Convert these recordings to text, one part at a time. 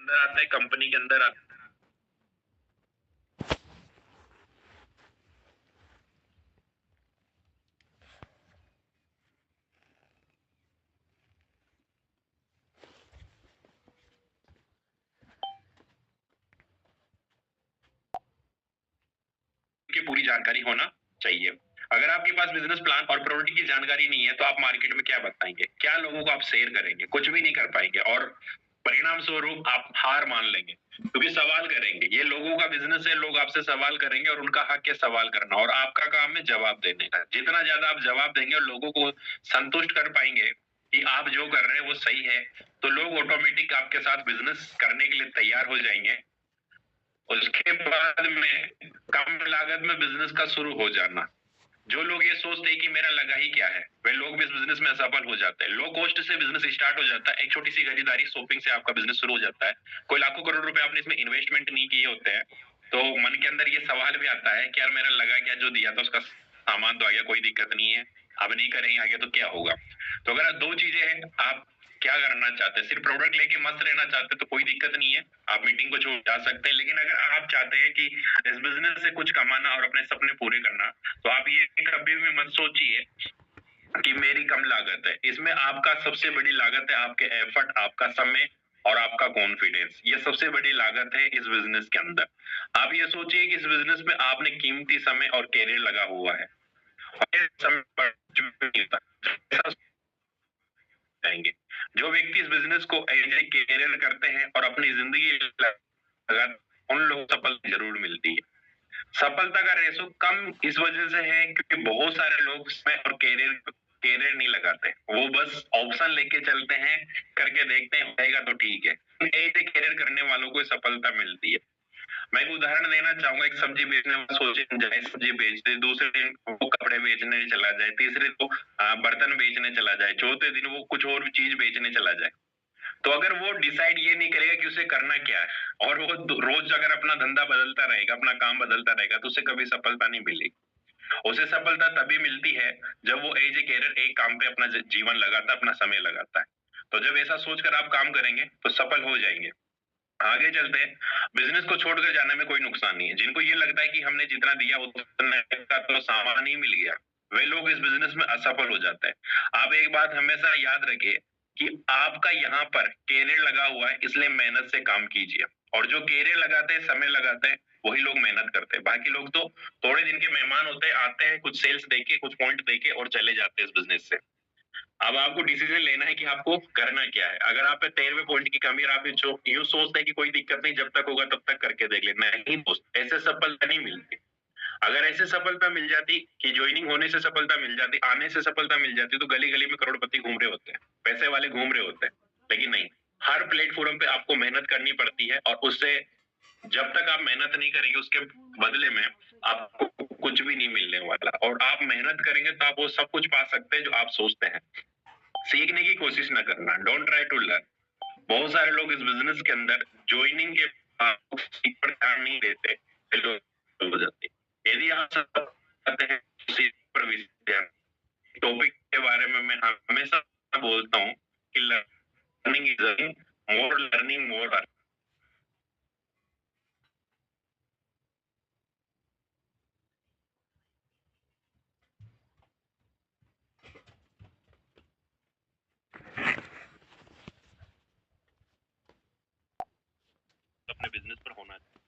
अंदर आता है, कंपनी के अंदर आता है। की पूरी जानकारी होना चाहिए। अगर आपके पास बिजनेस प्लान और प्रोडक्ट की जानकारी नहीं है तो आप मार्केट में क्या बताएंगे, क्या लोगों को आप शेयर करेंगे, कुछ भी नहीं कर पाएंगे और परिणाम स्वरूप आप हार मान लेंगे, क्योंकि सवाल करेंगे। ये लोगों का बिजनेस है, लोग आपसे सवाल करेंगे और उनका हक है सवाल करना, और आपका काम है जवाब देने का। जितना ज्यादा आप जवाब देंगे और लोगों को संतुष्ट कर पाएंगे कि आप जो कर रहे हैं वो सही है, तो लोग ऑटोमेटिक आपके साथ बिजनेस करने के लिए तैयार हो जाएंगे। उसके बाद में कम लागत में बिजनेस का शुरू हो जाना। जो लोग ये सोचते हैं कि मेरा लगा ही क्या है, वे लोग भी इस बिजनेस में असफल हो जाते हैं। लो कॉस्ट से बिजनेस स्टार्ट हो जाता है, एक छोटी सी खरीदारी शॉपिंग से आपका बिजनेस शुरू हो जाता है। कोई लाखों करोड़ रुपए आपने इसमें इन्वेस्टमेंट नहीं किए होते हैं, तो मन के अंदर ये सवाल भी आता है कि यार मेरा लगा क्या, जो दिया था उसका सामान तो आ गया, कोई दिक्कत नहीं है, अब नहीं करेंगे आगे तो क्या होगा। तो अगर दो चीजें हैं, आप क्या करना चाहते हैं, सिर्फ प्रोडक्ट लेके मस्त रहना चाहते हैं तो कोई दिक्कत नहीं है, आप मीटिंग को छोड़ जा सकते हैं। लेकिन अगर आप चाहते हैं कि इस बिजनेस से कुछ कमाना और अपने सपने पूरे करना, तो आप ये कभी भी मत सोचिए कि मेरी कम लागत है। इसमें आपका सबसे बड़ी लागत है आपके एफर्ट, आपका समय और आपका कॉन्फिडेंस। ये सबसे बड़ी लागत है इस बिजनेस के अंदर। आप ये सोचिए कि इस बिजनेस में आपने कीमती समय और कैरियर लगा हुआ है, और ये समय पर कुछ भी नहीं होता। जाएंगे जो व्यक्ति इस बिजनेस को एज ए कैरियर करते हैं और अपनी जिंदगी लगा, उन लोगों को सफलता जरूर मिलती है। सफलता का रेशो कम इस वजह से है क्योंकि बहुत सारे लोग इसमें और कैरियर कैरियर नहीं लगाते, वो बस ऑप्शन लेके चलते हैं, करके देखते हैं होगा तो ठीक है। ऐसे कैरियर करने वालों को सफलता मिलती है। मैं एक उदाहरण देना चाहूंगा। एक सब्जी बेचने वाला सोचे जाए सब्जी बेच दे, दूसरे दिन वो कपड़े बेचने चला जाए, तीसरे तो बर्तन बेचने चला जाए, चौथे दिन वो कुछ और चीज बेचने चला जाए। तो अगर वो डिसाइड ये नहीं करेगा कि उसे करना क्या है और वो रोज अगर अपना धंधा बदलता रहेगा, अपना काम बदलता रहेगा, तो उसे कभी सफलता नहीं मिलेगी। उसे सफलता तभी मिलती है जब वो एज ए कैरियर एक काम पे अपना जीवन लगाता है, अपना समय लगाता है। तो जब ऐसा सोचकर आप काम करेंगे तो सफल हो जाएंगे। आगे चलते हैं। बिजनेस को छोड़कर जाने में कोई नुकसान नहीं है। जिनको ये लगता है कि हमने जितना दिया उतना का तो सामान ही मिल गया, वे लोग इस बिजनेस में असफल हो जाते हैं। आप एक बात हमेशा याद रखिए कि आपका यहाँ पर कैरियर लगा हुआ है, इसलिए मेहनत से काम कीजिए। और जो कैरियर लगाते हैं, समय लगाते हैं, वही लोग मेहनत करते हैं। बाकी लोग तो थोड़े दिन के मेहमान होते हैं, आते हैं, कुछ सेल्स देके, कुछ पॉइंट देके और चले जाते हैं इस बिजनेस से। अब आपको डिसीजन लेना है कि आपको करना क्या है। अगर आप पे 13वें पॉइंट की कमी और आप यूं सोचते हैं कि कोई दिक्कत नहीं, जब तक होगा तब तक करके देख लेना, नहीं दोस्त, ऐसे सफलता नहीं मिलती। अगर ऐसे सफलता मिल जाती कि ज्वाइनिंग होने से सफलता मिल जाती, आने से सफलता मिल जाती, तो गली गली में करोड़पति घूम रहे होते हैं, पैसे वाले घूम रहे होते हैं। लेकिन नहीं, हर प्लेटफॉर्म पे आपको मेहनत करनी पड़ती है, और उससे जब तक आप मेहनत नहीं करेंगे उसके बदले में आपको कुछ भी नहीं मिलने वाला। और आप मेहनत करेंगे तो आप वो सब कुछ पा सकते हैं जो आप सोचते हैं। सीखने की कोशिश ना करना, डोंट ट्राई टू लर्न। बहुत सारे लोग इस बिजनेस के अंदर ज्वाइनिंग के बाद सीख पर ध्यान नहीं देते, ये लोग हो जाते हैं। यदि आप सब चाहते हैं सीख पर ध्यान, टॉपिक के बारे में मैं हमेशा बोलता हूँ कि learning is more learning more. अपने बिजनेस पर होना चाहिए।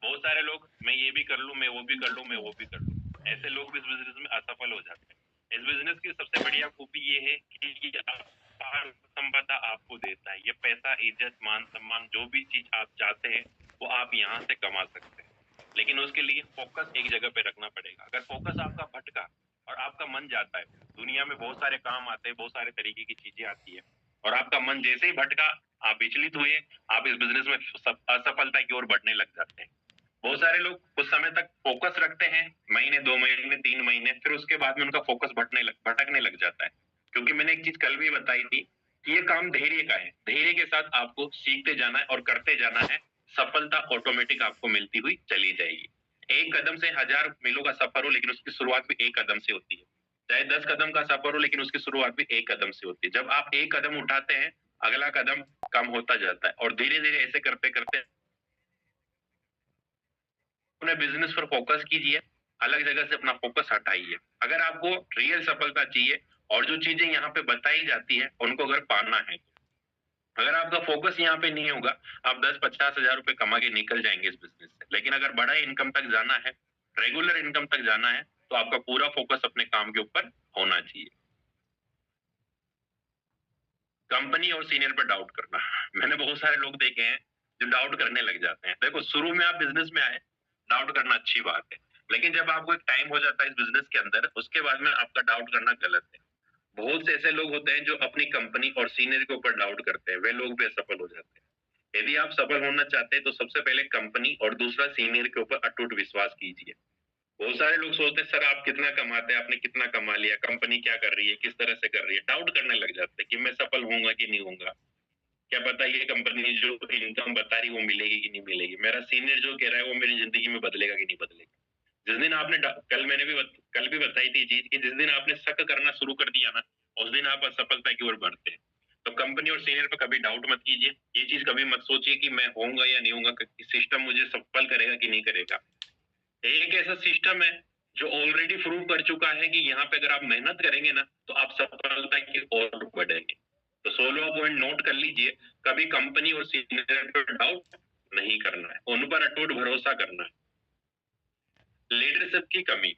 बहुत सारे लोग मैं ये भी कर लूं, मैं वो भी कर लूं, मैं वो भी कर लूं, ऐसे लोग भी इस बिजनेस में असफल हो जाते हैं। इस बिजनेस की सबसे बढ़िया खूबी ये है कि ये अपार संपदा आपको देता है। ये पैसा, इज्जत, मान सम्मान, जो भी चीज आप चाहते हैं वो आप यहाँ से कमा सकते हैं। लेकिन उसके लिए फोकस एक जगह पे रखना पड़ेगा। अगर फोकस आपका भटका और आपका मन जाता है, दुनिया में बहुत सारे काम आते हैं, बहुत सारे तरीके की चीजें आती है, और आपका मन जैसे ही भटका, आप विचलित हुए, आप इस बिजनेस में असफलता की ओर बढ़ने लग जाते हैं। बहुत सारे लोग कुछ समय तक फोकस रखते हैं, महीने, 2 महीने, 3 महीने, फिर उसके बाद में उनका फोकस भटकने लग जाता है। क्योंकि मैंने एक चीज कल भी बताई थी कि ये काम धैर्य का है। धैर्य के साथ आपको सीखते जाना है और करते जाना है, सफलता ऑटोमेटिक आपको मिलती हुई चली जाएगी। एक कदम से 1000 मीलों का सफर हो, लेकिन उसकी शुरुआत भी एक कदम से होती है। चाहे 10 कदम का सफर हो, लेकिन उसकी शुरुआत भी एक कदम से होती है। जब आप एक कदम उठाते हैं अगला कदम कम होता जाता है और धीरे धीरे ऐसे करते करते अपने बिजनेस पर फोकस कीजिए, अलग जगह से अपना फोकस हटाइए। अगर आपको रियल सफलता चाहिए और जो चीजें यहाँ पे बताई जाती है उनको अगर पाना है, अगर आपका फोकस यहाँ पे नहीं होगा, आप 10-50 हजार रुपए कमा के निकल जाएंगे इस बिजनेस से। लेकिन अगर बड़ा इनकम तक जाना है, रेगुलर इनकम तक जाना है, तो आपका पूरा फोकस अपने काम के ऊपर होना चाहिए। कंपनी और सीनियर पर डाउट करना, मैंने बहुत सारे लोग देखे हैं जो डाउट करने लग जाते हैं। देखो, शुरू में आप बिजनेस में आए, डाउट करना अच्छी बात है, लेकिन जब आपको एक टाइम हो जाता है इस बिजनेस के अंदर, उसके बाद में आपका डाउट करना गलत है। बहुत से ऐसे लोग होते हैं जो अपनी कंपनी और सीनियर के ऊपर डाउट करते हैं, वे लोग भी असफल हो जाते हैं। यदि आप सफल होना चाहते हैं तो सबसे पहले कंपनी और दूसरा सीनियर के ऊपर अटूट विश्वास कीजिए। बहुत सारे लोग सोचते हैं सर आप कितना कमाते हैं, आपने कितना कमा लिया, कंपनी क्या कर रही है, किस तरह से कर रही है, डाउट करने लग जाते हैं कि मैं सफल होऊंगा कि नहीं होऊंगा, क्या पता ये कंपनी जो इनकम बता रही है वो मिलेगी कि नहीं मिलेगी, मेरा सीनियर जो कह रहा है वो मेरी जिंदगी में बदलेगा कि नहीं बदलेगा। जिस दिन आपने कल भी बताई थी चीज कि जिस दिन आपने शक करना शुरू कर दिया ना, उस दिन आप असफलता की ओर बढ़ते हैं। तो कंपनी और सीनियर पर कभी डाउट मत कीजिए। ये चीज कभी मत सोचिए कि मैं होऊंगा या नहीं होऊंगा, सिस्टम मुझे सफल करेगा कि नहीं करेगा। एक ऐसा सिस्टम है जो ऑलरेडी प्रूव कर चुका है कि यहाँ पे अगर आप मेहनत करेंगे ना तो आप सफलता की ओर बढ़ेंगे। तो 16वां पॉइंट नोट कर लीजिए, कभी कंपनी और सीनियर पर डाउट नहीं करना है, उन पर अटूट भरोसा करना है। लीडरशिप की कमी,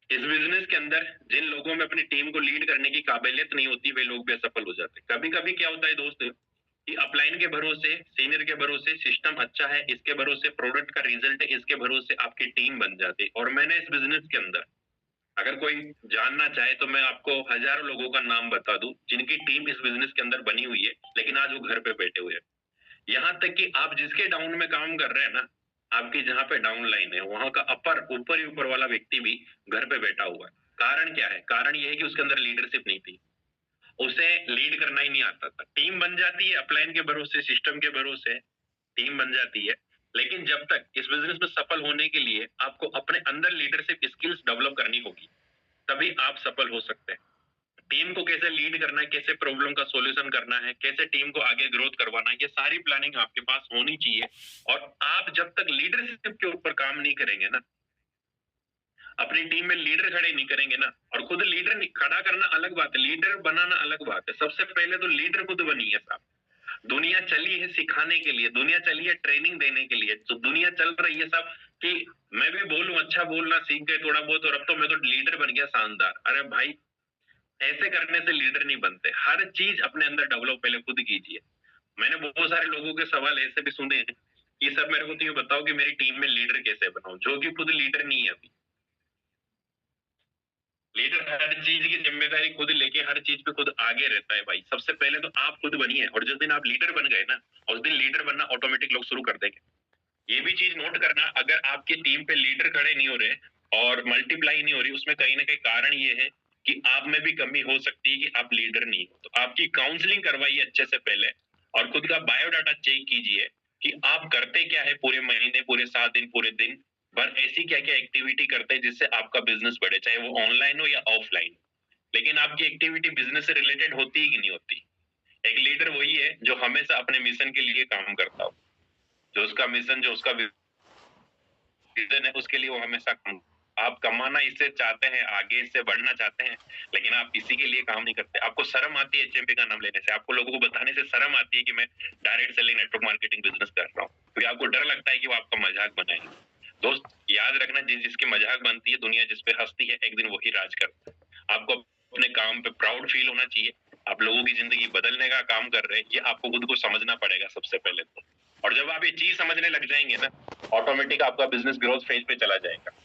इस बिजनेस के अंदर जिन लोगों में अपनी टीम को लीड करने की काबिलियत नहीं होती वे लोग भी असफल हो जाते हैं। कभी कभी क्या होता है दोस्त कि अपलाइन के भरोसे, सीनियर के भरोसे, सिस्टम अच्छा है इसके भरोसे, प्रोडक्ट का रिजल्ट है इसके भरोसे आपकी टीम बन जाती है। और मैंने इस बिजनेस के अंदर, अगर कोई जानना चाहे तो मैं आपको हजारों लोगों का नाम बता दूं जिनकी टीम इस बिजनेस के अंदर बनी हुई है, लेकिन आज वो घर पे बैठे हुए हैं। यहाँ तक कि आप जिसके डाउन में काम कर रहे हैं ना, आपकी जहाँ पे डाउन लाइन है वहां का अपर, ऊपर ही ऊपर वाला व्यक्ति भी घर पे बैठा हुआ है। कारण क्या है? कारण ये है कि उसके अंदर लीडरशिप नहीं थी, उसे लीड करना ही नहीं आता था। टीम बन जाती है अपलाइन के भरोसे, सिस्टम के भरोसे टीम बन जाती है, लेकिन जब तक इस बिजनेस में सफल होने के लिए आपको अपने अंदर लीडरशिप स्किल्स डेवलप करनी होगी, तभी आप सफल हो सकते हैं। टीम को कैसे लीड करना है, कैसे प्रॉब्लम का सॉल्यूशन करना है, कैसे टीम को आगे ग्रोथ करवाना है, ये सारी प्लानिंग आपके पास होनी चाहिए। और आप जब तक लीडरशिप के ऊपर काम नहीं करेंगे ना, अपनी टीम में लीडर खड़े नहीं करेंगे ना, और खुद लीडर खड़ा करना अलग बात है, लीडर बनाना अलग बात है। सबसे पहले तो लीडर खुद बनिए साहब। दुनिया चली है सिखाने के लिए, दुनिया चली है ट्रेनिंग देने के लिए, तो दुनिया चल रही है साहब कि मैं भी बोलूं, अच्छा बोलना सीख गए थोड़ा बहुत और अब तो मैं तो लीडर बन गया शानदार। अरे भाई, ऐसे करने से लीडर नहीं बनते। हर चीज अपने अंदर डेवलप पहले खुद कीजिए। मैंने बहुत सारे लोगों के सवाल ऐसे भी सुने हैं कि सर मेरे को तो ये बताओ कि मेरी टीम में लीडर कैसे बनाऊं, जो कि खुद लीडर नहीं है अभी। लीडर हर चीज की जिम्मेदारी खुद लेके हर चीज पे खुद आगे रहता है भाई। सबसे पहले तो आप खुद बनिए, और जिस दिन आप लीडर बन गए ना, उस दिन लीडर बनना ऑटोमेटिक लोग शुरू कर देंगे। ये भी चीज नोट करना, अगर आपकी टीम पे लीडर खड़े नहीं हो रहे और मल्टीप्लाई नहीं हो रही, उसमें कहीं ना कहीं कारण ये है कि आप में भी कमी हो सकती है कि आप लीडर नहीं हो। तो आपकी काउंसलिंग करवाइए अच्छे से पहले, और खुद का बायोडाटा चेक कीजिए कि आप करते क्या है पूरे महीने, पूरे 7 दिन, पूरे दिन भर ऐसी क्या क्या एक्टिविटी करते हैं जिससे आपका बिजनेस बढ़े, चाहे वो ऑनलाइन हो या ऑफलाइन। लेकिन आपकी एक्टिविटी बिजनेस से रिलेटेड होती है कि नहीं होती? एक लीडर वही है जो हमेशा अपने मिशन के लिए काम करता हो, जो उसका मिशन, जो उसका विजन है, उसके लिए वो हमेशा काम। आप कमाना इससे चाहते हैं, आगे इससे बढ़ना चाहते हैं, लेकिन आप इसी के लिए काम नहीं करते। आपको शर्म आती है एचएमपी का नाम लेने से, आपको लोगों को बताने से शर्म आती है कि मैं direct selling network marketing business कर रहा हूँ, क्योंकि आपको डर लगता है कि वो आपका मजाक बनाएंगे। दोस्त, याद रखना, जिसकी मजाक बनती है, दुनिया जिस पे हंसती है, एक दिन वही राज करता है। आपको अपने काम पे प्राउड फील होना चाहिए। आप लोगों की जिंदगी बदलने का काम कर रहे हैं, ये आपको खुद को समझना पड़ेगा सबसे पहले तो। और जब आप ये चीज समझने लग जाएंगे ना, ऑटोमेटिक आपका बिजनेस ग्रोथ फेज पे चला जाएगा।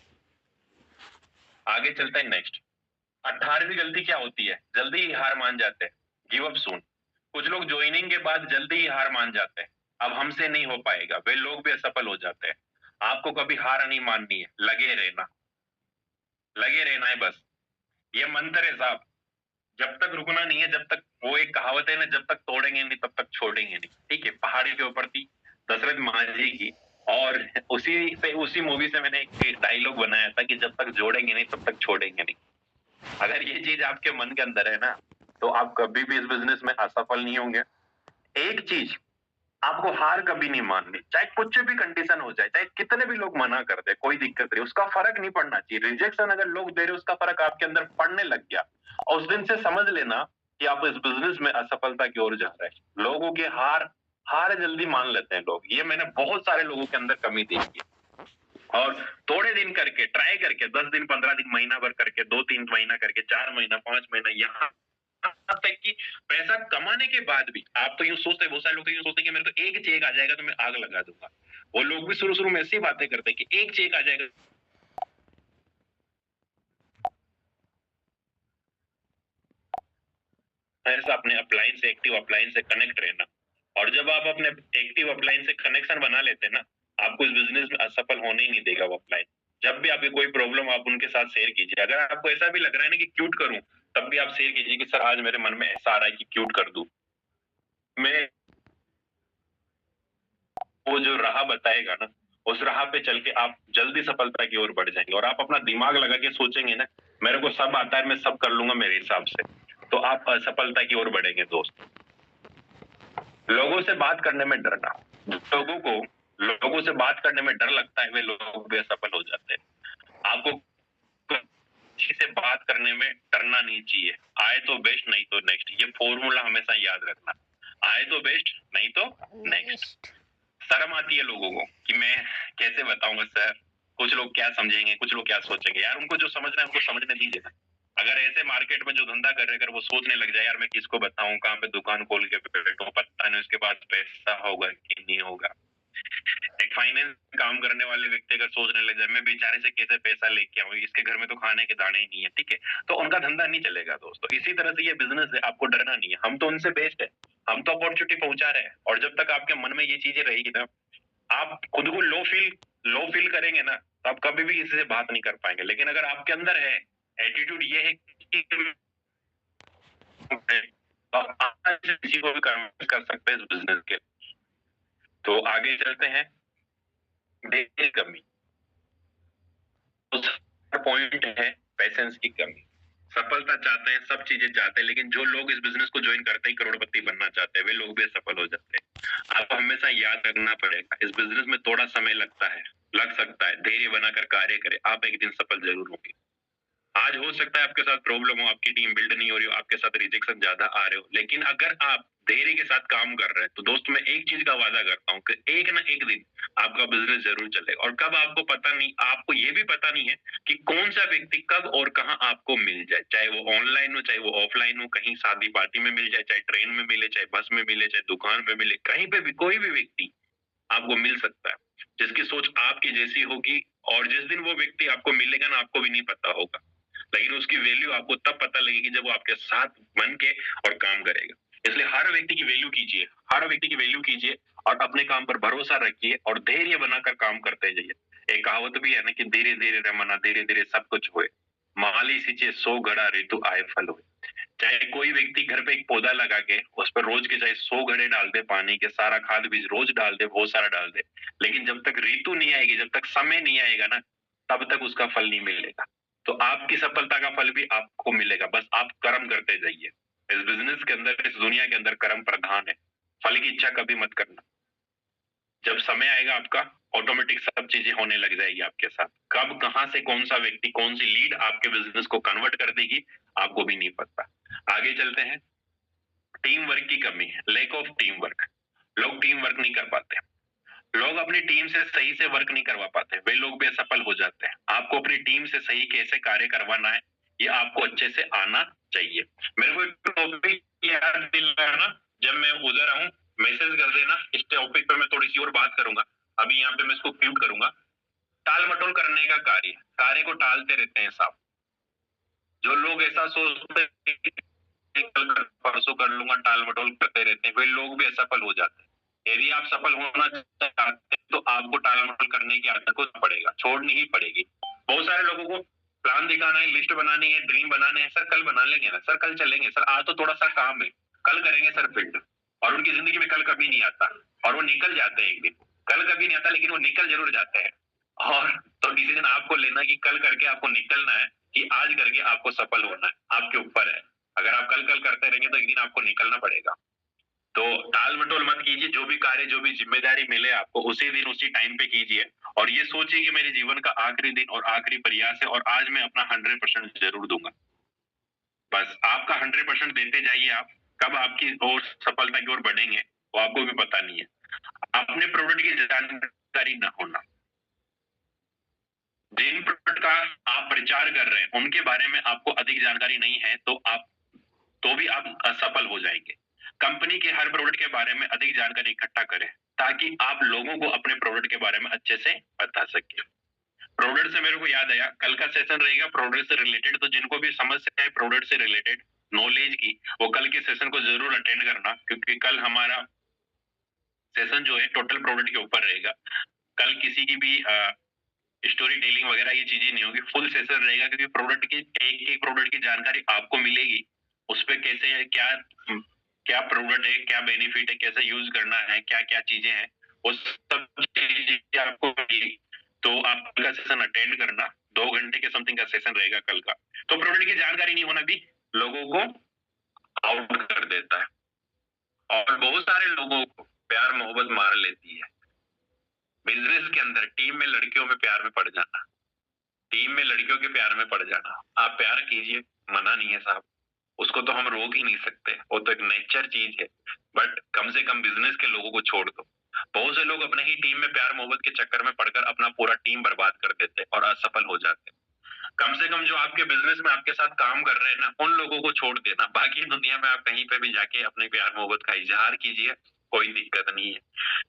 आगे चलते हैं नेक्स्ट। 18वीं गलती क्या होती है? जल्दी ही हार मान जाते हैं, गिव अप सून। कुछ लोग ज्वाइनिंग के बाद जल्दी ही हार मान जाते हैं, अब हमसे नहीं हो पाएगा, वे लोग भी असफल हो जाते हैं। आपको कभी हार नहीं माननी है, लगे रहना, लगे रहना है बस। ये मंत्र है साहब, जब तक रुकना नहीं है, जब तक, वो एक कहावत है ना, जब तक तोड़ेंगे नहीं तब तक छोड़ेंगे नहीं। ठीक है, पहाड़ी के ऊपर थी दशरथ महाजी की, और उसी मूवी से मैंने एक डायलॉग बनाया था कि जब तक जोड़ेंगे नहीं तब तक छोड़ेंगे नहीं। अगर ये चीज आपके मन के अंदर है ना, तो आप कभी भी इस बिजनेस में असफल नहीं होंगे। एक चीज, आपको हार कभी नहीं माननी, चाहे कुछ भी कंडीशन हो जाए, चाहे कितने भी लोग मना कर दे, कोई दिक्कत नहीं, उसका फर्क नहीं पड़ना चाहिए। रिजेक्शन अगर लोग दे रहे, उसका फर्क आपके अंदर पड़ने लग गया, और उस दिन से समझ लेना कि आप इस बिजनेस में असफलता की ओर जा रहे हैं। लोगों की हार हार जल्दी मान लेते हैं लोग, ये मैंने बहुत सारे लोगों के अंदर कमी देखी है। और थोड़े दिन करके, ट्राई करके, 10 दिन, 15 दिन, महीना भर करके, 2-3 महीना करके, 4 महीना, 5 महीना, यहाँ तक कि पैसा कमाने के बाद भी आप तो यूं सोचते, बहुत सारे लोग तो यूं सोचते हैं कि मेरे को एक चेक आ जाएगा तो मैं आग लगा दूंगा। वो लोग भी शुरू शुरू में ऐसी बातें करते हैं कि एक चेक आ जाएगा। ऐसा अपने अपलाइन से, एक्टिव अपलाइन से कनेक्ट रहना, और जब आप अपने एक्टिव अपलाइन से कनेक्शन बना लेते हैं ना, आपको इस बिजनेस में असफल होने ही नहीं देगा वो अपलाइन। जब भी आपकी कोई प्रॉब्लम, आप उनके साथ शेयर कीजिए। अगर आपको ऐसा भी लग रहा है ना कि क्यूट करूं, तब भी आप शेयर कीजिए कि सर आज मेरे मन में ऐसा आ रहा है कि क्यूट कर दूं। मैं वो जो राह बताएगा ना, उस राह पे चल के आप जल्दी सफलता की ओर बढ़ जाएंगे। और आप अपना दिमाग लगा के सोचेंगे ना, मेरे को सब आता है, मैं सब कर लूंगा मेरे हिसाब से, तो आप असफलता की ओर बढ़ेंगे दोस्त। लोगों से बात करने में डरना, लोगों को लोगों से बात करने में डर लगता है, वे लोग भी असफल हो जाते हैं। आपको किसी से बात करने में डरना नहीं चाहिए। आए तो बेस्ट, नहीं तो नेक्स्ट, ये फॉर्मूला हमेशा याद रखना। आए तो बेस्ट, नहीं तो नेक्स्ट। शर्म आती है लोगों को कि मैं कैसे बताऊंगा सर, कुछ लोग क्या समझेंगे, कुछ लोग क्या सोचेंगे। यार उनको जो समझना है उनको समझने दीजिए ना। अगर ऐसे मार्केट में जो धंधा कर रहे, अगर वो सोचने लग जाए यार मैं किसको बताऊं, कहाँ पे दुकान खोल के बैठूं, पता नहीं उसके पास पैसा होगा कि नहीं होगा। एक फाइनेंस काम करने वाले व्यक्ति अगर सोचने लग जाए मैं बेचारे से कैसे पैसा लेके आऊं, इसके घर में तो खाने के दाने ही नहीं है, ठीक है, तो उनका धंधा नहीं चलेगा दोस्तों। इसी तरह से ये बिजनेस है, आपको डरना नहीं है। हम तो उनसे बेस्ट है, हम तो अपॉर्चुनिटी पहुंचा रहे हैं। और जब तक आपके मन में ये चीजें रहेगी ना, आप खुद को लो फील करेंगे ना, तो आप कभी भी किसी से बात नहीं कर पाएंगे। लेकिन अगर आपके अंदर है एटीट्यूड, ये है कि तो आप किसी को भी कर सकते हैं इस बिजनेस के। तो आगे चलते हैं। धैर्य की कमी, पॉइंट है पेशेंस की कमी। सफलता चाहते हैं, सब चीजें चाहते हैं, लेकिन जो लोग इस बिजनेस को ज्वाइन करते ही करोड़पति बनना चाहते हैं, वे लोग भी सफल हो जाते हैं। आपको हमेशा याद रखना पड़ेगा, इस बिजनेस में थोड़ा समय लगता है, लग सकता है। धैर्य बनाकर कार्य करें, आप एक दिन सफल जरूर होंगे। आज हो सकता है आपके साथ प्रॉब्लम हो, आपकी टीम बिल्ड नहीं हो रही हो, आपके साथ रिजेक्शन ज्यादा आ रहे हो, लेकिन अगर आप धैर्य के साथ काम कर रहे हैं तो दोस्त मैं एक चीज का वादा करता हूँ कि एक ना एक दिन आपका बिजनेस जरूर चलेगा। और कब आपको पता नहीं, आपको ये भी पता नहीं है कि कौन सा व्यक्ति कब और कहाँ आपको मिल जाए, चाहे वो ऑनलाइन हो, चाहे वो ऑफलाइन हो, कहीं शादी पार्टी में मिल जाए, चाहे ट्रेन में मिले, चाहे बस में मिले, चाहे दुकान पे मिले, कहीं पे भी कोई भी व्यक्ति आपको मिल सकता है जिसकी सोच आपकी जैसी होगी। और जिस दिन वो व्यक्ति आपको मिलेगा ना, आपको भी नहीं पता होगा, लेकिन उसकी वैल्यू आपको तब पता लगेगी जब वो आपके साथ बन के और काम करेगा। इसलिए हर व्यक्ति की वैल्यू कीजिए, हर व्यक्ति की वैल्यू कीजिए, और अपने काम पर भरोसा रखिए और धैर्य बनाकर काम करते जाइए। एक कहावत भी है ना कि धीरे धीरे रमना, धीरे धीरे सब कुछ हुए, माली सींचे 100 घड़ा ऋतु आए फल हुए। चाहे कोई व्यक्ति घर पे एक पौधा लगा के उस पर रोज के चाहे 100 घड़े डाल दे, पानी के सारा खाद बीज रोज डाल दे, बहुत सारा डाल दे, लेकिन जब तक ऋतु नहीं आएगी, जब तक समय नहीं आएगा ना, तब तक उसका फल नहीं मिलेगा। तो आपकी सफलता का फल भी आपको मिलेगा, बस आप कर्म करते जाइए। इस बिजनेस के अंदर, इस दुनिया के अंदर कर्म प्रधान है। फल की इच्छा कभी मत करना। जब समय आएगा आपका, ऑटोमेटिक सब चीजें होने लग जाएगी आपके साथ। कब कहां से कौन सा व्यक्ति, कौन सी लीड आपके बिजनेस को कन्वर्ट कर देगी, आपको भी नहीं पता। आगे चलते हैं। टीम वर्क की कमी है, लैक ऑफ टीम वर्क। लोग टीम वर्क नहीं कर पाते, लोग अपनी टीम से सही से वर्क नहीं करवा पाते, वे लोग भी असफल हो जाते हैं। आपको अपनी टीम से सही कैसे कार्य करवाना है, ये आपको अच्छे से आना चाहिए। मेरे को एक टॉपिक याद दिलाना, जब मैं उधर आऊं मैसेज कर देना। इस टॉपिक पे मैं थोड़ी सी और बात करूंगा, अभी यहाँ पे मैं इसको म्यूट करूंगा। टाल मटोल करने का कार्य, कार्य को टालते रहते हैं साहब। जो लोग ऐसा सोचते हैं कि कल परसों कर लूंगा, टाल मटोल करते रहते हैं, वे लोग भी असफल हो जाते हैं। यदि आप सफल होना चाहते हैं तो आपको टाल मटोल करने की आदत को पड़ेगा, छोड़नी ही पड़ेगी। बहुत सारे लोगों को प्लान दिखाना है, लिस्ट बनानी है, ड्रीम बनाने हैं। सर कल बना लेंगे ना, सर कल चलेंगे, सर आज तो थोड़ा सा काम है, कल करेंगे सर फील्ड। और उनकी जिंदगी में कल कभी नहीं आता, और वो निकल जाते हैं एक दिन। कल कभी नहीं आता, लेकिन वो निकल जरूर जाते हैं। और तो डिसीजन आपको लेना कि कल करके आपको निकलना है कि आज करके आपको सफल होना है, आपके ऊपर है। अगर आप कल कल करते रहेंगे तो एक दिन आपको निकलना पड़ेगा। तो टाल मटोल मत कीजिए, जो भी कार्य, जो भी जिम्मेदारी मिले आपको उसी दिन उसी टाइम पे कीजिए, और ये सोचिए कि मेरे जीवन का आखिरी दिन और आखिरी प्रयास है और आज मैं अपना 100% जरूर दूंगा। बस आपका 100% देते जाइए। आप कब आपकी ओर सफलता की ओर बढ़ेंगे वो आपको भी पता नहीं है। अपने प्रोडक्ट की जानकारी न होना, जिन प्रोडक्ट का आप प्रचार कर रहे हैं उनके बारे में आपको अधिक जानकारी नहीं है तो भी आप असफल हो जाएंगे। कंपनी के हर प्रोडक्ट के बारे में अधिक जानकारी इकट्ठा करें ताकि आप लोगों को अपने प्रोडक्ट के बारे में अच्छे से बता सके। प्रोडक्ट से मेरे को याद आया, कल का सेशन रहेगा प्रोडक्ट से रिलेटेड, तो जिनको भी समस्या है प्रोडक्ट से रिलेटेड नॉलेज की, वो कल के सेशन को जरूर अटेंड करना, क्योंकि कल हमारा सेशन जो है टोटल प्रोडक्ट के ऊपर रहेगा। कल किसी की भी स्टोरी टेलिंग वगैरह ये चीजें नहीं होगी, फुल सेशन रहेगा, क्योंकि प्रोडक्ट की एक एक प्रोडक्ट की जानकारी आपको मिलेगी। उस पर कैसे है, क्या क्या प्रोडक्ट है, क्या बेनिफिट है, कैसे यूज करना है, क्या क्या चीजें हैं, वो सब चीजें आपको मिलेगी। तो आप कल का सेशन अटेंड करना, 2 घंटे के समथिंग का सेशन रहेगा कल का। तो प्रोडक्ट की जानकारी नहीं होना भी लोगों को आउट कर देता है, और बहुत सारे लोगों को प्यार मोहब्बत मार लेती है। बिजनेस के अंदर टीम में लड़कियों में प्यार में पड़ जाना, टीम में लड़कियों के प्यार में पड़ जाना, आप प्यार कीजिए, मना नहीं है साहब, उसको तो हम रोक ही नहीं सकते, वो तो एक नेचर चीज है। बट कम से कम बिजनेस के लोगों को छोड़ दो। बहुत से लोग अपने ही टीम में प्यार मोहब्बत के चक्कर में पड़कर अपना पूरा टीम बर्बाद कर देते और असफल हो जाते। कम से कम जो आपके बिजनेस में आपके साथ काम कर रहे हैं ना, उन लोगों को छोड़ देना। बाकी दुनिया में आप कहीं पे भी जाके अपने प्यार मोहब्बत का इजहार कीजिए, कोई दिक्कत नहीं है।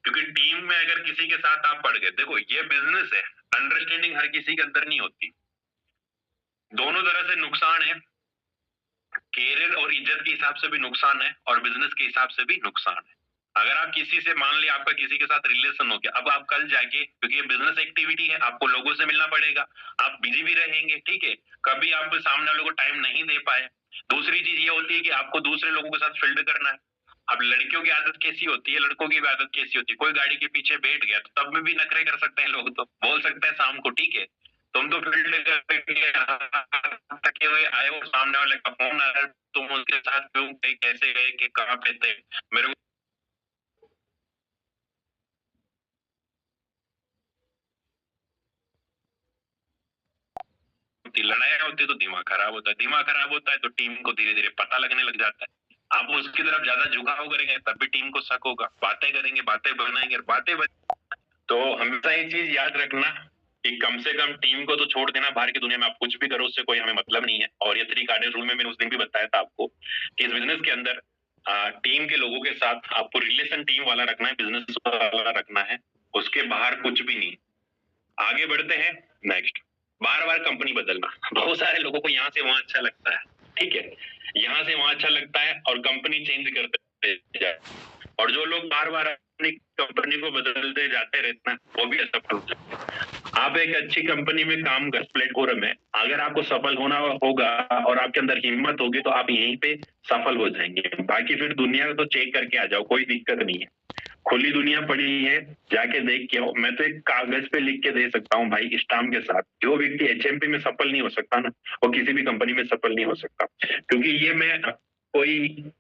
क्योंकि टीम में अगर किसी के साथ आप पड़ गए, देखो ये बिजनेस है, अंडरस्टैंडिंग हर किसी के अंदर नहीं होती, दोनों तरह से नुकसान है। कैरियर और इज्जत के हिसाब से भी नुकसान है और बिजनेस के हिसाब से भी नुकसान है। अगर आप किसी से, मान लिया आपका किसी के साथ रिलेशन हो गया, अब आप कल जाके, क्योंकि ये बिजनेस एक्टिविटी है, आपको लोगों से मिलना पड़ेगा, आप बिजी भी रहेंगे, ठीक है, कभी आप सामने वालों को टाइम नहीं दे पाए। दूसरी चीज ये होती है कि आपको दूसरे लोगों के साथ फील्ड करना है। अब लड़कियों की आदत कैसी होती है, लड़कों की भी आदत कैसी होती है, कोई गाड़ी के पीछे बैठ गया तो तब में भी नखरे कर सकते हैं लोग, तो बोल सकते हैं शाम को, ठीक है तुम तो फील्ड करके हुए आए हो, सामने वाले का फोन आ रहा है, तुम उनके साथ क्यों गए, कैसे गए, कि कहाँ पे थे, मेरे को लड़ाई होती है तो दिमाग खराब होता है, दिमाग खराब होता है तो टीम को धीरे धीरे पता लगने लग जाता है। आप उसकी तरफ ज्यादा झुकाव करेंगे तब भी टीम को शक होगा, बातें करेंगे, बातें बनाएंगे, तो हमेशा ये चीज याद रखना कि कम से कम टीम को तो छोड़ देना, बाहर की दुनिया में आप कुछ भी करो उससे कोई हमें मतलब नहीं है। और ये 3 कार्डिनल रूल में मैंने उस दिन भी बताया था आपको कि इस बिजनेस के अंदर टीम के लोगों के साथ आपको रिलेशन टीम वाला रखना है, बिजनेस वाला रखना है, उसके बाहर कुछ भी नहीं। आगे बढ़ते हैं नेक्स्ट। बार बार कंपनी बदलना, बहुत सारे लोगों को यहाँ से वहां अच्छा लगता है, ठीक है, यहाँ से वहां अच्छा लगता है और कंपनी चेंज करते जाए, और जो लोग बार बार अपनी कंपनी को बदलते जाते रहते हैं वो भी असफल हो जाते हैं। आप एक अच्छी कंपनी में काम कर, प्लेटफॉर्म में अगर आपको सफल होना होगा और आपके अंदर हिम्मत होगी तो आप यहीं पे सफल हो जाएंगे। बाकी फिर दुनिया तो चेक करके आ जाओ, कोई दिक्कत नहीं है, खुली दुनिया पड़ी है, जाके देख के आओ। मैं तो एक कागज पे लिख के दे सकता हूँ भाई, स्टाम्प के साथ, जो व्यक्ति एचएमपी में सफल नहीं हो सकता ना, वो किसी भी कंपनी में सफल नहीं हो सकता। क्योंकि ये मैं कोई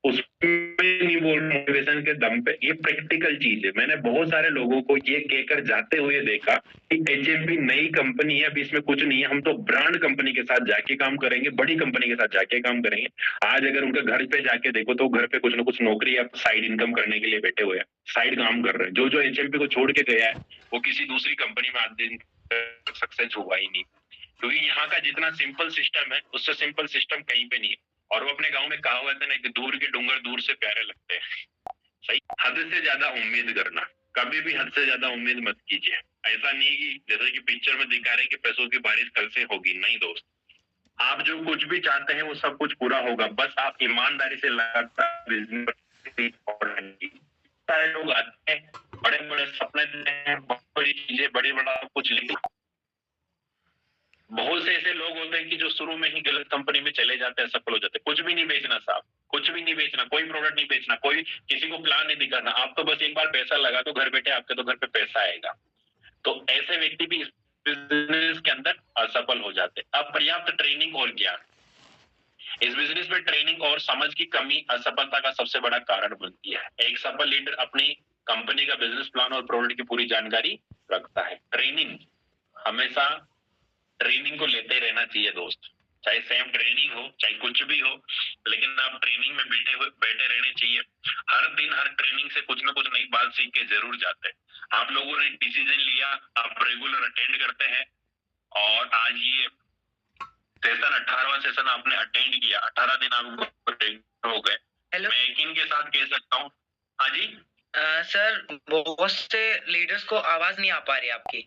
उसमें नहीं बोल रहा मोटिवेशन के दम पे, ये प्रैक्टिकल चीज है। मैंने बहुत सारे लोगों को ये कहकर जाते हुए देखा कि एचएमपी नई कंपनी है, अभी इसमें कुछ नहीं है, हम तो ब्रांड कंपनी के साथ जाके काम करेंगे, बड़ी कंपनी के साथ जाके काम करेंगे। आज अगर उनके घर पे जाके देखो तो घर पे कुछ ना कुछ नौकरी या साइड इनकम करने के लिए बैठे हुए हैं, साइड काम कर रहे हैं। जो जो एचएमपी को छोड़ के गया है वो किसी दूसरी कंपनी में आज दिन सक्सेस हुआ ही नहीं, क्योंकि यहाँ का जितना सिंपल सिस्टम है उससे सिंपल सिस्टम कहीं पे नहीं है। और वो अपने गांव में कहावत है ना कि दूर के डूंगर दूर से प्यारे लगते हैं। सही, हद से ज्यादा उम्मीद करना, कभी भी हद से ज्यादा उम्मीद मत कीजिए। ऐसा नहीं कि जैसे कि पिक्चर में दिखा रहे कि पैसों की बारिश कल से होगी, नहीं दोस्त, आप जो कुछ भी चाहते हैं वो सब कुछ पूरा होगा, बस आप ईमानदारी से लगातार बिजनेस और सारे लोग आते हैं, बड़े बड़े सपने देते हैं, बहुत बड़ी चीजें, बड़ी बड़ा कुछ लिखना। बहुत से ऐसे लोग होते हैं कि जो शुरू में ही गलत कंपनी में चले जाते हैं, सफल हो जाते हैं। कुछ भी नहीं बेचना साहब, कुछ भी नहीं बेचना, कोई प्रोडक्ट नहीं बेचना, कोई किसी को प्लान नहीं दिखाना, आप तो बस एक बार पैसा लगा दो, घर बैठे आपके तो घर पे पैसा आएगा। तो ऐसे व्यक्ति भी इस बिजनेस के अंदर असफल हो जाते हैं। अपर्याप्त ट्रेनिंग और ज्ञान, इस बिजनेस में ट्रेनिंग और समझ की कमी असफलता का सबसे बड़ा कारण बनती है। एक सफल लीडर अपनी कंपनी का बिजनेस प्लान और प्रोडक्ट की पूरी जानकारी रखता है। ट्रेनिंग, हमेशा ट्रेनिंग को लेते रहना चाहिए दोस्त, चाहे सेम ट्रेनिंग हो चाहे कुछ भी हो, लेकिन आप ट्रेनिंग में बैठे रहने चाहिए। हर दिन हर ट्रेनिंग से कुछ ना कुछ नई बात सीख के जरूर जाते हैं। आप लोगों ने डिसीजन लिया, आप रेगुलर अटेंड करते हैं, और आज ये सेशन 18वां सेशन आपने अटेंड किया, 18 दिन आपको हो गए। मैं यकीन के साथ कह सकता हूँ। हाँ जी सर, बहुत से लीडर्स को आवाज नहीं आ पा रही आपकी।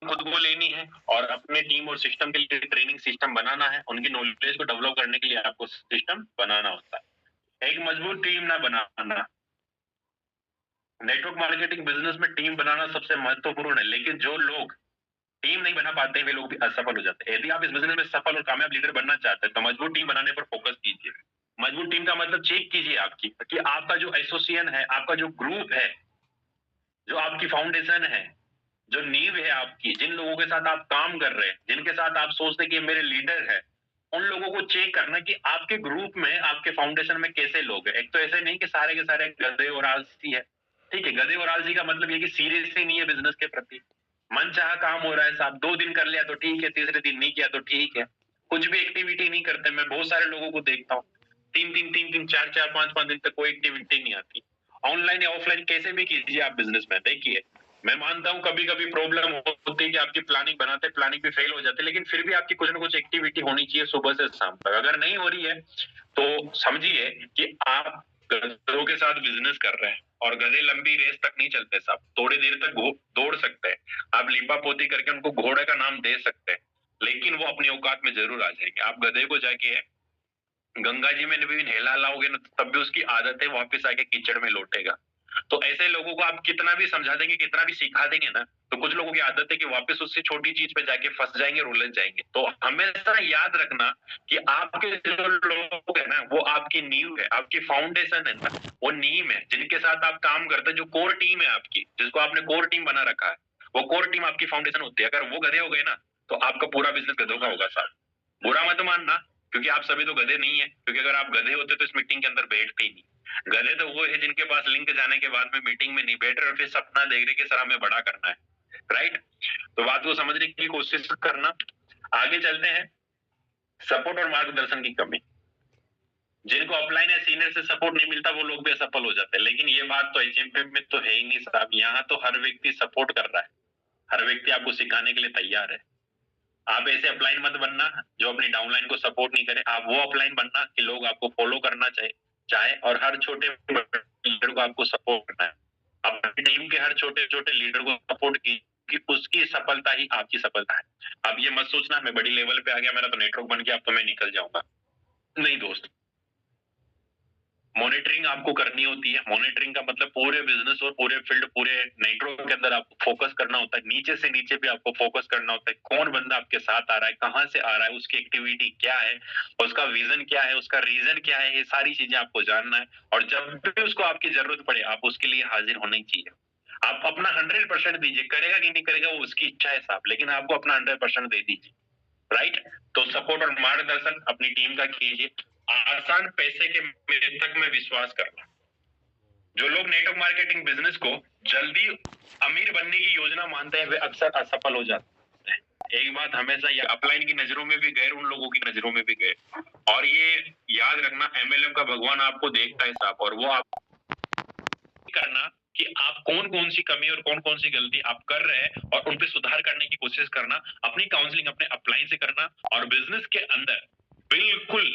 खुद को लेनी है और अपने टीम और सिस्टम के लिए ट्रेनिंग सिस्टम बनाना है। उनकी नॉलेज को डेवलप करने के लिए आपको सिस्टम बनाना होता है। एक मजबूत टीम ना बनाना, नेटवर्क मार्केटिंग बिजनेस में टीम बनाना सबसे महत्वपूर्ण है, लेकिन जो लोग टीम नहीं बना पाते वे लोग भी असफल हो जाते हैं। यदि आप इस बिजनेस में सफल और कामयाब लीडर बनना चाहते हैं तो मजबूत टीम बनाने पर फोकस कीजिए। मजबूत टीम का मतलब चेक कीजिए आपकी कि आपका जो एसोसिएशन है, आपका जो ग्रुप है, जो आपकी फाउंडेशन है, जो नींव है आपकी, जिन लोगों के साथ आप काम कर रहे हैं, जिनके साथ आप सोचते हैं कि मेरे लीडर है, उन लोगों को चेक करना कि आपके ग्रुप में, आपके फाउंडेशन में कैसे लोग हैं। एक तो ऐसे नहीं कि सारे के सारे गधे और आलसी है। ठीक है, गधे और आलसी का मतलब ये कि सीरियस ही नहीं है बिजनेस के प्रति, मन चाह काम हो रहा है साहब, 2 दिन कर लिया तो ठीक है, तीसरे दिन नहीं किया तो ठीक है, कुछ भी एक्टिविटी नहीं करते। मैं बहुत सारे लोगों को देखता हूँ, 3-3, 4-4, 5-5 दिन तक कोई एक्टिविटी नहीं आती। ऑनलाइन या ऑफलाइन कैसे भी कीजिए आप बिजनेस में, देखिए मैं मानता हूँ कभी कभी प्रॉब्लम होती है कि आपकी प्लानिंग बनाते प्लानिंग भी फेल हो जाती है, लेकिन फिर भी आपकी कुछ ना कुछ एक्टिविटी होनी चाहिए सुबह से शाम तक। अगर नहीं हो रही है तो समझिए कि आप गधों के साथ बिजनेस कर रहे हैं, और गधे लंबी रेस तक नहीं चलते साहब, थोड़ी देर तक दौड़ सकते हैं। आप लिपा पोती करके उनको घोड़े का नाम दे सकते हैं, लेकिन वो अपनी औकात में जरूर आ जाएंगे। आप गधे को जाके गंगा जी में भी नहला लाओगे ना, तब भी उसकी आदत है वापस आके कीचड़ में लौटेगा। तो ऐसे लोगों को आप कितना भी समझा देंगे, कितना भी सिखा देंगे ना, तो कुछ लोगों की आदत है कि वापस उससे छोटी चीज पे जाके फंस जाएंगे और उलझ जाएंगे। तो हमेशा याद रखना कि आपके जो लोग है ना, वो आपकी नींव है, आपकी फाउंडेशन है ना, वो नींव है, जिनके साथ आप काम करते हैं, जो कोर टीम है आपकी, जिसको आपने कोर टीम बना रखा है, वो कोर टीम आपकी फाउंडेशन होती है। अगर वो गधे हो गए ना, तो आपका पूरा बिजनेस गधों का होगा साहब। बुरा मत मानना, क्योंकि आप सभी तो गधे नहीं है, क्योंकि अगर आप गधे होते तो इस मीटिंग के अंदर बैठते ही नहीं। गधे तो वो है जिनके पास लिंक जाने के बाद में मीटिंग में नहीं बैठ रहे और फिर सपना देख रहे कि सर हमें बड़ा करना है, राइट। तो बात को समझने की कोशिश करना। आगे चलते हैं। सपोर्ट और मार्गदर्शन की कमी, जिनको अपलाइन या सीनियर से सपोर्ट नहीं मिलता वो लोग भी असफल हो जाते हैं। लेकिन ये बात तो एचएमपी में तो है ही नहीं साहब, यहाँ तो हर व्यक्ति सपोर्ट कर रहा है, हर व्यक्ति आपको सिखाने के लिए तैयार है। आप ऐसे अपलाइन मत बनना जो अपनी डाउनलाइन को सपोर्ट नहीं करे। आप वो अपलाइन बनना कि लोग आपको फॉलो करना चाहे और हर छोटे लीडर को आपको सपोर्ट करना है। अपनी टीम के हर छोटे छोटे लीडर को सपोर्ट की कि उसकी सफलता ही आपकी सफलता है। अब ये मत सोचना मैं बड़ी लेवल पे आ गया, मेरा तो नेटवर्क बन गया, अब तो मैं निकल जाऊंगा। नहीं दोस्त, मॉनिटरिंग आपको करनी होती है। मॉनिटरिंग का मतलब पूरे बिजनेस और पूरे फील्ड, पूरे नेटवर्क के अंदर आपको फोकस करना होता है। नीचे से नीचे भी आपको फोकस करना होता है। कौन बंदा आपके साथ आ रहा है, कहाँ से आ रहा है, उसकी एक्टिविटी क्या है, उसका विजन क्या है, उसका रीजन क्या है, ये सारी चीजें आपको जानना है। और जब भी उसको आपकी जरूरत पड़े आप उसके लिए हाजिर होना ही चाहिए। आप अपना 100% दीजिए, करेगा कि नहीं करेगा वो उसकी इच्छा है साहब, लेकिन आपको अपना 100% दे दीजिए, राइट। तो सपोर्ट और मार्गदर्शन अपनी टीम का कीजिए। आसान पैसे के तक में विश्वास करना, जो लोग नेटवर्क मार्केटिंग बिजनेस को जल्दी अमीर बनने की योजना मानते हैं वे अक्सर असफल हो जाते हैं। एक बात हमेशा ये अपलाइन की नजरों में भी गैर, उन लोगों की नजरों में भी गैर। और ये याद रखना, एमएलएम का भगवान आपको देखता है साहब, और वो आप करना कि आप कौन कौन सी कमी और कौन कौन सी गलती आप कर रहे हैं और उन पे सुधार करने की कोशिश करना। अपनी काउंसलिंग अपने अपलाइन से करना और बिजनेस के अंदर बिल्कुल